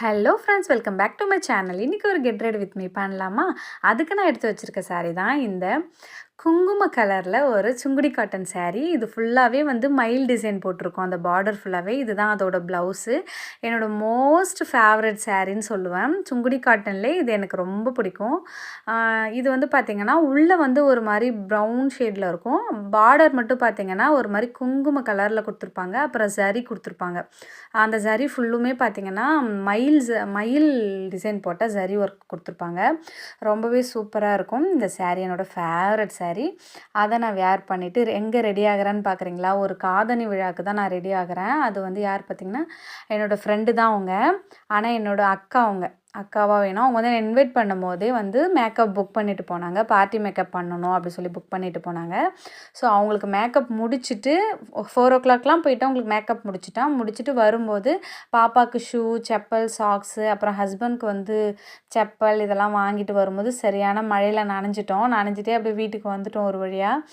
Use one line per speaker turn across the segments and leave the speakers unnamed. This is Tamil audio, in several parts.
Hello friends, welcome back to my channel. இன்றைக்கி ஒரு கெட் ரெடி வித் மீ பண்ணலாமா? அதுக்கு நான் எடுத்து வச்சுருக்க சாரீ தான் இந்த குங்கும கலரில் ஒரு சுங்குடி காட்டன் சாரீ. இது ஃபுல்லாகவே வந்து மயில் டிசைன் போட்டிருக்கோம். அந்த பார்டர் ஃபுல்லாகவே இதுதான் அதோட ப்ளவுஸு. என்னோடய மோஸ்ட் ஃபேவரட் சாரீன்னு சொல்லுவேன். சுங்குடி காட்டன்லேயே இது எனக்கு ரொம்ப பிடிக்கும். இது வந்து பார்த்திங்கன்னா உள்ளே வந்து ஒரு மாதிரி ப்ரௌன் ஷேடில் இருக்கும். பார்டர் மட்டும் பார்த்திங்கன்னா ஒரு மாதிரி குங்கும கலரில் கொடுத்துருப்பாங்க. அப்புறம் ஜரி கொடுத்துருப்பாங்க. அந்த ஜரி ஃபுல்லுமே பார்த்திங்கன்னா மயில் டிசைன் போட்ட ஜரி ஒர்க் கொடுத்துருப்பாங்க. ரொம்பவே சூப்பராக இருக்கும். இந்த சாரீ என்னோடய ஃபேவரட் சாரீ. அதை நான் வேர் பண்ணிவிட்டு எங்கே ரெடி ஆகிறேன்னு பார்க்குறீங்களா? ஒரு காதணி விழாவுக்கு தான் நான் ரெடி ஆகிறேன். அது வந்து யார் பார்த்திங்கன்னா என்னோடய ஃப்ரெண்டு தான் அவங்க. ஆனால் என்னோடய அக்காவாக வேணும். அவங்க வந்து இன்வைட் பண்ணும்போதே வந்து மேக்கப் புக் பண்ணிட்டு போனாங்க. பார்ட்டி மேக்கப் பண்ணணும் அப்படி சொல்லி புக் பண்ணிட்டு போனாங்க. ஸோ அவங்களுக்கு மேக்கப் முடிச்சுட்டு 4:00 போயிட்டு அவங்களுக்கு மேக்கப் முடிச்சுட்டு வரும்போது பாப்பாவுக்கு ஷூ, செப்பல், சாக்ஸு, அப்புறம் ஹஸ்பண்ட்க்கு வந்து செப்பல் இதெல்லாம் வாங்கிட்டு வரும்போது சரியான மழையில் நனைஞ்சிட்டே அப்படியே வீட்டுக்கு வந்துட்டோம். ஒரு வழியாக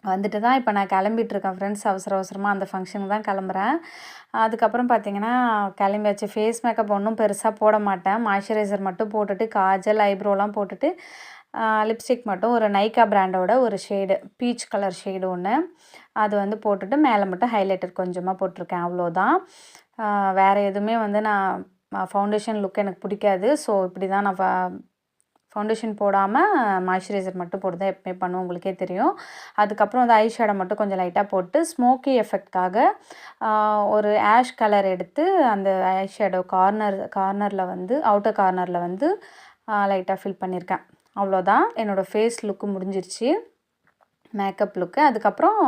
வந்துட்டு தான் இப்போ நான் கிளம்பிட்டுருக்கேன் ஃப்ரெண்ட்ஸ். அவசரமாக அந்த ஃபங்க்ஷனுக்கு தான் கிளம்புறேன். அதுக்கப்புறம் பார்த்திங்கன்னா கிளம்பியாச்சு. ஃபேஸ் மேக்கப் ஒன்றும் பெருசாக போட மாட்டேன். மாய்ஸ்சரைசர் மட்டும் போட்டுட்டு காஜல், ஐப்ரோலாம் போட்டுட்டு லிப்ஸ்டிக் மட்டும் ஒரு நைக்கா பிராண்டோட ஒரு ஷேடு பீச் கலர் ஷேடு ஒன்று அது வந்து போட்டுட்டு மேலே மட்டும் ஹைலைட்டர் கொஞ்சமாக போட்டிருக்கேன். அவ்வளோதான். வேறு எதுவுமே வந்து நான் ஃபவுண்டேஷன் லுக் எனக்கு பிடிக்காது. ஸோ இப்படி தான் நான் ஃபவுண்டேஷன் போடாமல் மாய்ஸ்சரைசர் மட்டும் போட்டு தான் எப்பவுமே பண்ணுவோம், உங்களுக்கே தெரியும். அதுக்கப்புறம் அந்த ஐ ஷேடோ மட்டும் கொஞ்சம் லைட்டாக போட்டு ஸ்மோக்கி எஃபெக்டாக ஒரு ஆஷ் கலர் எடுத்து அந்த ஐ ஷேடோ கார்னரில் வந்து அவுட்டர் கார்னரில் வந்து லைட்டாக ஃபில் பண்ணியிருக்கேன். அவ்வளோதான். என்னோடய ஃபேஸ் லுக்கு முடிஞ்சிருச்சு, மேக்கப் லுக்கு. அதுக்கப்புறம்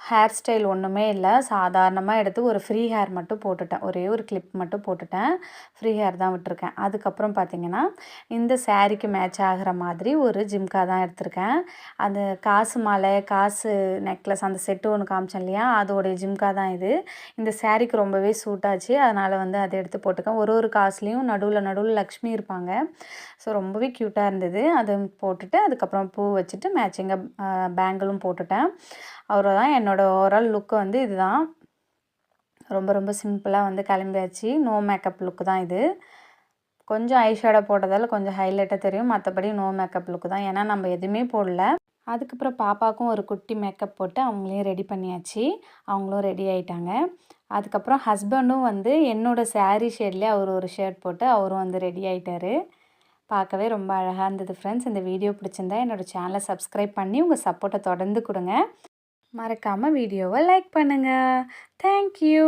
ஹேர் ஸ்டைல் ஒன்றுமே இல்லை. சாதாரணமாக எடுத்து ஒரு ஃப்ரீ ஹேர் மட்டும் போட்டுட்டேன். ஒரே ஒரு கிளிப் மட்டும் போட்டுட்டேன். ஃப்ரீ ஹேர் தான் விட்டுருக்கேன். அதுக்கப்புறம் பார்த்திங்கன்னா இந்த சாரீக்கு மேட்ச் ஆகிற மாதிரி ஒரு ஜிம்கா தான் எடுத்திருக்கேன். அந்த காசு மாலை, காசு நெக்லஸ் அந்த செட்டு ஒன்று காமிச்சேன் இல்லையா, அதோடைய ஜிம்கா தான் இது. இந்த சாரீக்கு ரொம்பவே சூட் ஆச்சு. அதனால் வந்து அதை எடுத்து போட்டுக்கேன். ஒரு காசுலேயும் நடுவில் லக்ஷ்மி இருப்பாங்க. ஸோ ரொம்பவே க்யூட்டாக இருந்தது. அதை போட்டுட்டு அதுக்கப்புறம் பூ வச்சுட்டு மேட்சிங்காக பேங்கிளும் போட்டுட்டேன். அவ்வளோதான். என்னோடய ஓவரால் லுக்கு வந்து இதுதான். ரொம்ப சிம்பிளாக வந்து கிளம்பியாச்சு. நோ மேக்கப் லுக்கு தான் இது. கொஞ்சம் ஐ ஷேடோ போட்டதால் கொஞ்சம் ஹைலைட்டாக தெரியும். மற்றபடி நோ மேக்கப் லுக்கு தான். ஏன்னா நம்ம எதுவுமே போடல. அதுக்கப்புறம் பாப்பாவுக்கும் ஒரு குட்டி மேக்கப் போட்டு அவங்களையும் ரெடி பண்ணியாச்சு. அவங்களும் ரெடி ஆகிட்டாங்க. அதுக்கப்புறம் ஹஸ்பண்டும் வந்து என்னோடய சாரீ ஷேட்லேயே அவர் ஒரு ஷர்ட் போட்டு அவரும் வந்து ரெடி ஆகிட்டார். பார்க்கவே ரொம்ப அழகாக இருந்தது ஃப்ரெண்ட்ஸ். இந்த வீடியோ பிடிச்சிருந்தா என்னோடய சேனலை சப்ஸ்கிரைப் பண்ணி உங்கள் சப்போர்ட்டை தொடர்ந்து கொடுங்க. மறக்காமல் வீடியோவை லைக் பண்ணுங்கள். தேங்க்யூ.